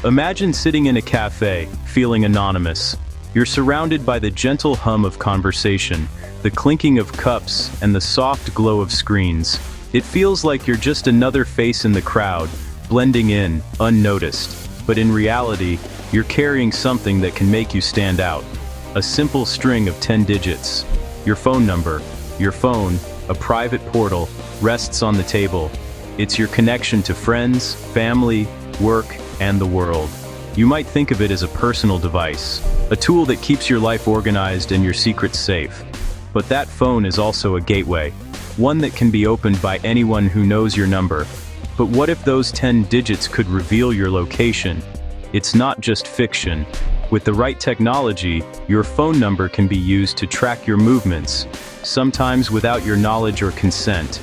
Imagine sitting in a cafe, feeling anonymous. You're surrounded by the gentle hum of conversation, the clinking of cups, and the soft glow of screens. It feels like you're just another face in the crowd, blending in, unnoticed. But in reality, you're carrying something that can make you stand out. A simple string of 10 digits. Your phone number. Your phone, a private portal, rests on the table. It's your connection to friends, family, work, and the world. You might think of it as a personal device, a tool that keeps your life organized and your secrets safe. But that phone is also a gateway, one that can be opened by anyone who knows your number. But what if those 10 digits could reveal your location? It's not just fiction. With the right technology, your phone number can be used to track your movements, sometimes without your knowledge or consent.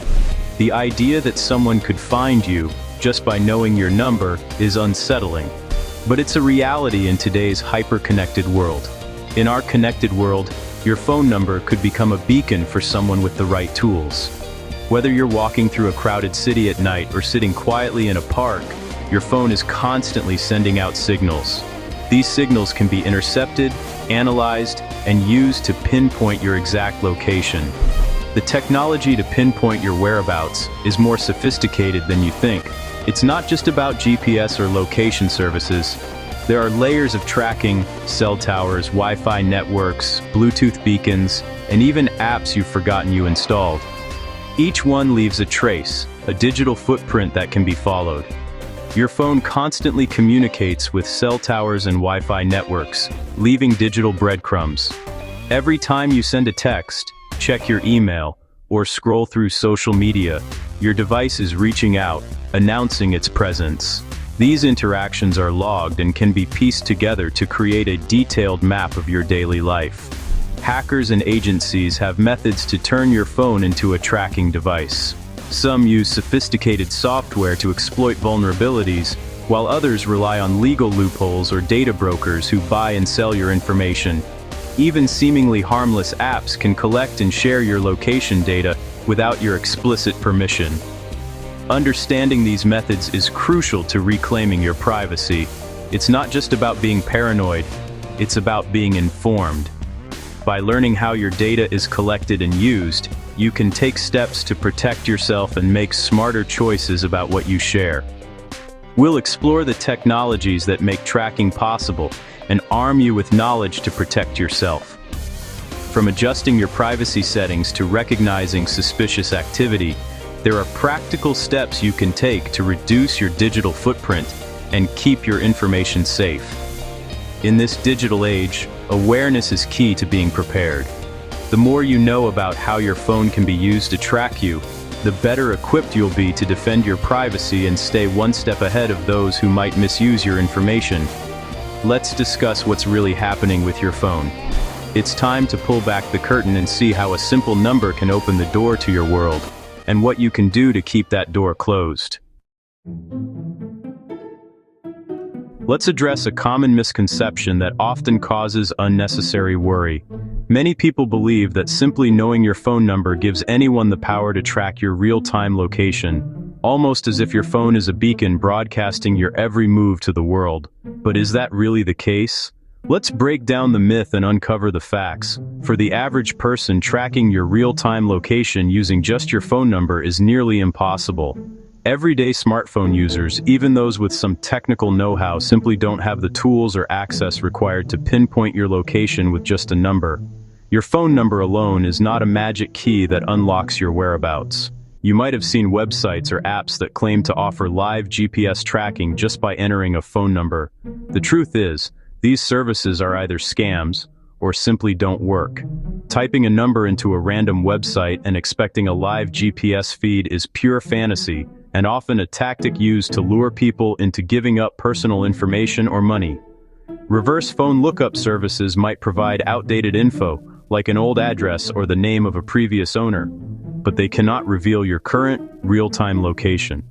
The idea that someone could find you just by knowing your number is unsettling. But it's a reality in today's hyper-connected world. In our connected world, your phone number could become a beacon for someone with the right tools. Whether you're walking through a crowded city at night or sitting quietly in a park, your phone is constantly sending out signals. These signals can be intercepted, analyzed, and used to pinpoint your exact location. The technology to pinpoint your whereabouts is more sophisticated than you think. It's not just about GPS or location services. There are layers of tracking, cell towers, Wi-Fi networks, Bluetooth beacons, and even apps you've forgotten you installed. Each one leaves a trace, a digital footprint that can be followed. Your phone constantly communicates with cell towers and Wi-Fi networks, leaving digital breadcrumbs. Every time you send a text, check your email, or scroll through social media, your device is reaching out, announcing its presence. These interactions are logged and can be pieced together to create a detailed map of your daily life. Hackers and agencies have methods to turn your phone into a tracking device. Some use sophisticated software to exploit vulnerabilities, while others rely on legal loopholes or data brokers who buy and sell your information. Even seemingly harmless apps can collect and share your location data without your explicit permission. Understanding these methods is crucial to reclaiming your privacy. It's not just about being paranoid, it's about being informed. By learning how your data is collected and used, you can take steps to protect yourself and make smarter choices about what you share. We'll explore the technologies that make tracking possible and arm you with knowledge to protect yourself. From adjusting your privacy settings to recognizing suspicious activity, there are practical steps you can take to reduce your digital footprint and keep your information safe. In this digital age, awareness is key to being prepared. The more you know about how your phone can be used to track you, the better equipped you'll be to defend your privacy and stay one step ahead of those who might misuse your information. Let's discuss what's really happening with your phone. It's time to pull back the curtain and see how a simple number can open the door to your world, and what you can do to keep that door closed. Let's address a common misconception that often causes unnecessary worry. Many people believe that simply knowing your phone number gives anyone the power to track your real-time location, almost as if your phone is a beacon broadcasting your every move to the world. But is that really the case? Let's break down the myth and uncover the facts. For the average person, tracking your real-time location using just your phone number is nearly impossible. Everyday smartphone users, even those with some technical know-how, simply don't have the tools or access required to pinpoint your location with just a number. Your phone number alone is not a magic key that unlocks your whereabouts. You might have seen websites or apps that claim to offer live GPS tracking just by entering a phone number. The truth is, these services are either scams or simply don't work. Typing a number into a random website and expecting a live GPS feed is pure fantasy, and often a tactic used to lure people into giving up personal information or money. Reverse phone lookup services might provide outdated info, like an old address or the name of a previous owner, but they cannot reveal your current, real-time location.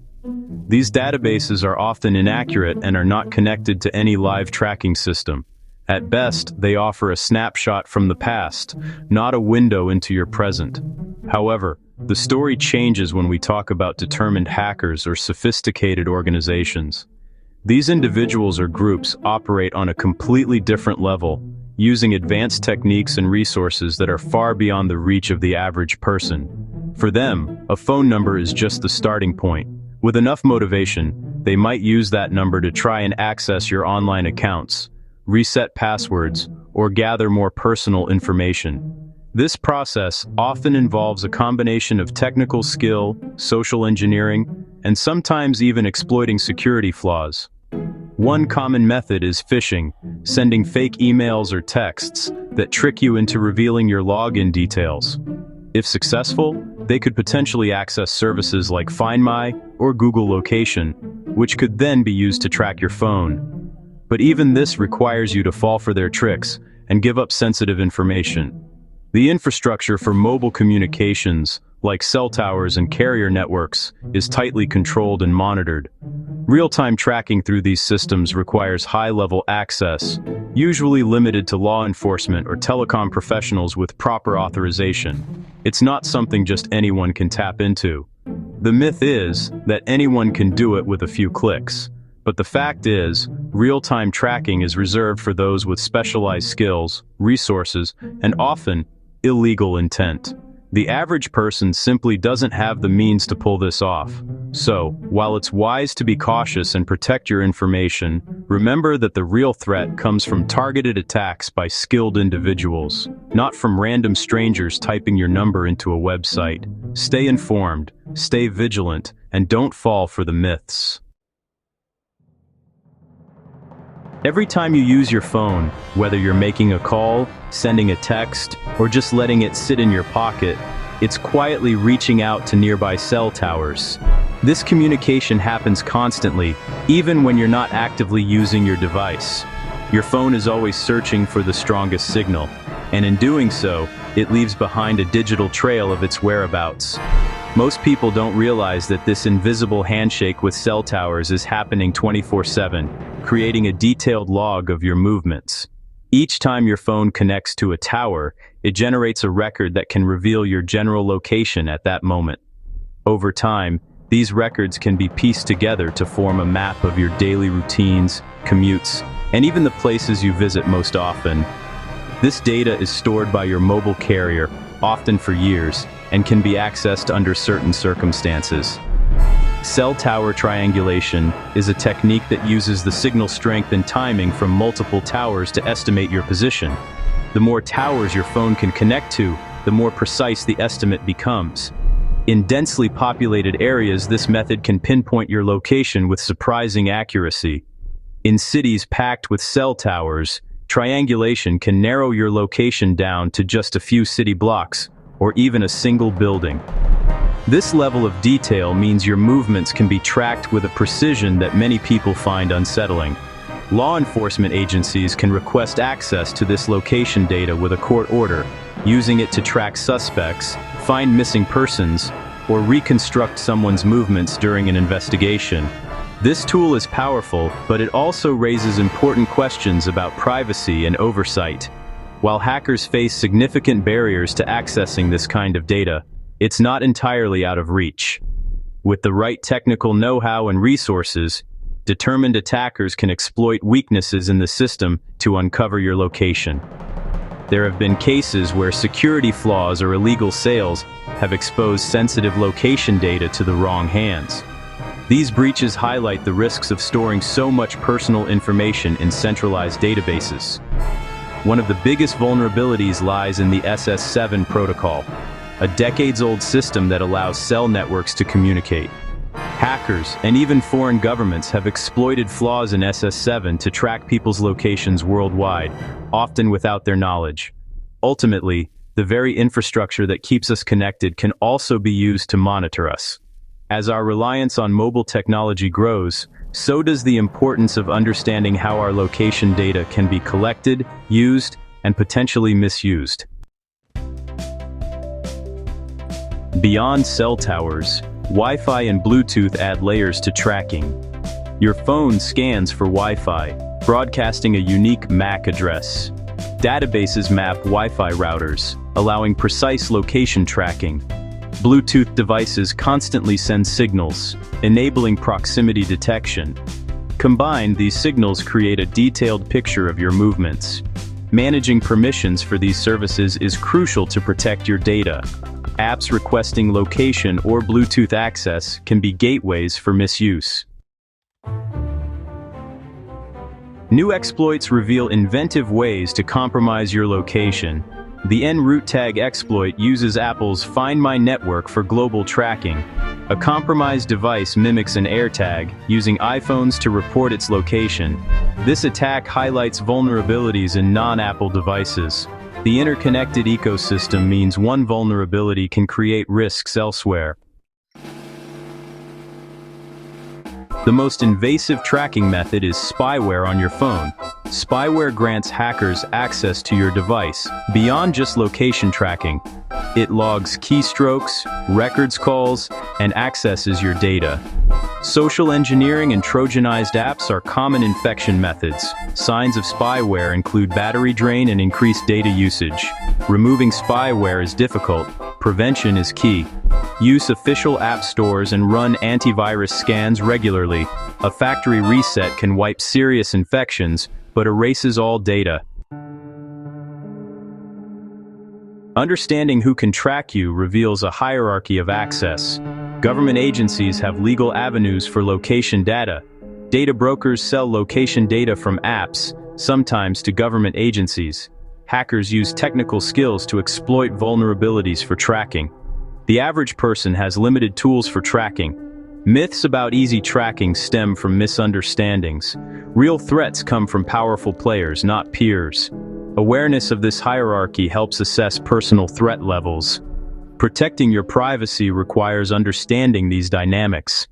These databases are often inaccurate and are not connected to any live tracking system. At best, they offer a snapshot from the past, not a window into your present. However, the story changes when we talk about determined hackers or sophisticated organizations. These individuals or groups operate on a completely different level, using advanced techniques and resources that are far beyond the reach of the average person. For them, a phone number is just the starting point. With enough motivation, they might use that number to try and access your online accounts, reset passwords, or gather more personal information. This process often involves a combination of technical skill, social engineering, and sometimes even exploiting security flaws. One common method is phishing, sending fake emails or texts that trick you into revealing your login details. If successful, they could potentially access services like Find My or Google Location, which could then be used to track your phone. But even this requires you to fall for their tricks and give up sensitive information. The infrastructure for mobile communications, like cell towers and carrier networks, is tightly controlled and monitored. Real-time tracking through these systems requires high-level access, usually limited to law enforcement or telecom professionals with proper authorization. It's not something just anyone can tap into. The myth is that anyone can do it with a few clicks. But the fact is, real-time tracking is reserved for those with specialized skills, resources, and often illegal intent. The average person simply doesn't have the means to pull this off. So, while it's wise to be cautious and protect your information, remember that the real threat comes from targeted attacks by skilled individuals, not from random strangers typing your number into a website. Stay informed, stay vigilant, and don't fall for the myths. Every time you use your phone, whether you're making a call, sending a text, or just letting it sit in your pocket, it's quietly reaching out to nearby cell towers. This communication happens constantly, even when you're not actively using your device. Your phone is always searching for the strongest signal, and in doing so, it leaves behind a digital trail of its whereabouts. Most people don't realize that this invisible handshake with cell towers is happening 24/7, creating a detailed log of your movements. Each time your phone connects to a tower, it generates a record that can reveal your general location at that moment. Over time, these records can be pieced together to form a map of your daily routines, commutes, and even the places you visit most often. This data is stored by your mobile carrier, often for years, and can be accessed under certain circumstances. Cell tower triangulation is a technique that uses the signal strength and timing from multiple towers to estimate your position. The more towers your phone can connect to, the more precise the estimate becomes. In densely populated areas, this method can pinpoint your location with surprising accuracy. In cities packed with cell towers, triangulation can narrow your location down to just a few city blocks, or even a single building. This level of detail means your movements can be tracked with a precision that many people find unsettling. Law enforcement agencies can request access to this location data with a court order, using it to track suspects, find missing persons, or reconstruct someone's movements during an investigation. This tool is powerful, but it also raises important questions about privacy and oversight. While hackers face significant barriers to accessing this kind of data, it's not entirely out of reach. With the right technical know-how and resources, determined attackers can exploit weaknesses in the system to uncover your location. There have been cases where security flaws or illegal sales have exposed sensitive location data to the wrong hands. These breaches highlight the risks of storing so much personal information in centralized databases. One of the biggest vulnerabilities lies in the SS7 protocol, a decades-old system that allows cell networks to communicate. Hackers and even foreign governments have exploited flaws in SS7 to track people's locations worldwide, often without their knowledge. Ultimately, the very infrastructure that keeps us connected can also be used to monitor us. As our reliance on mobile technology grows, so does the importance of understanding how our location data can be collected, used, and potentially misused. Beyond cell towers, Wi-Fi and Bluetooth add layers to tracking. Your phone scans for Wi-Fi, broadcasting a unique MAC address. Databases map Wi-Fi routers, allowing precise location tracking. Bluetooth devices constantly send signals, enabling proximity detection. Combined, these signals create a detailed picture of your movements. Managing permissions for these services is crucial to protect your data. Apps requesting location or Bluetooth access can be gateways for misuse. New exploits reveal inventive ways to compromise your location. The en route tag exploit uses Apple's Find My network for global tracking. A compromised device mimics an AirTag, using iPhones to report its location. This attack highlights vulnerabilities in non-Apple devices. The interconnected ecosystem means one vulnerability can create risks elsewhere. The most invasive tracking method is spyware on your phone. Spyware grants hackers access to your device, beyond just location tracking. It logs keystrokes, records calls, and accesses your data. Social engineering and Trojanized apps are common infection methods. Signs of spyware include battery drain and increased data usage. Removing spyware is difficult. Prevention is key. Use official app stores and run antivirus scans regularly. A factory reset can wipe serious infections, but erases all data. Understanding who can track you reveals a hierarchy of access. Government agencies have legal avenues for location data. Data brokers sell location data from apps, sometimes to government agencies. Hackers use technical skills to exploit vulnerabilities for tracking. The average person has limited tools for tracking. Myths about easy tracking stem from misunderstandings. Real threats come from powerful players, not peers. Awareness of this hierarchy helps assess personal threat levels. Protecting your privacy requires understanding these dynamics.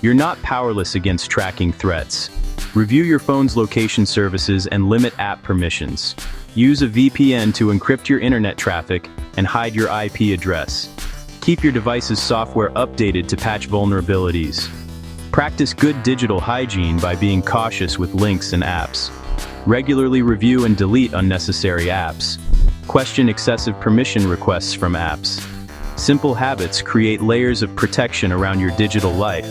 You're not powerless against tracking threats. Review your phone's location services and limit app permissions. Use a VPN to encrypt your internet traffic and hide your IP address. Keep your device's software updated to patch vulnerabilities. Practice good digital hygiene by being cautious with links and apps. Regularly review and delete unnecessary apps. Question excessive permission requests from apps. Simple habits create layers of protection around your digital life.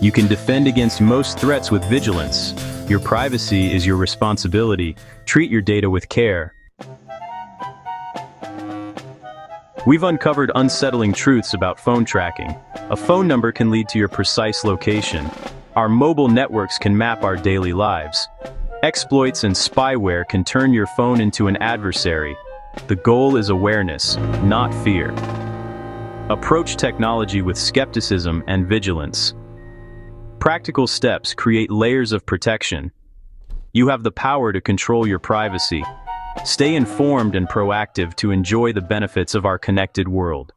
You can defend against most threats with vigilance. Your privacy is your responsibility. Treat your data with care. We've uncovered unsettling truths about phone tracking. A phone number can lead to your precise location. Our mobile networks can map our daily lives. Exploits and spyware can turn your phone into an adversary. The goal is awareness, not fear. Approach technology with skepticism and vigilance. Practical steps create layers of protection. You have the power to control your privacy. Stay informed and proactive to enjoy the benefits of our connected world.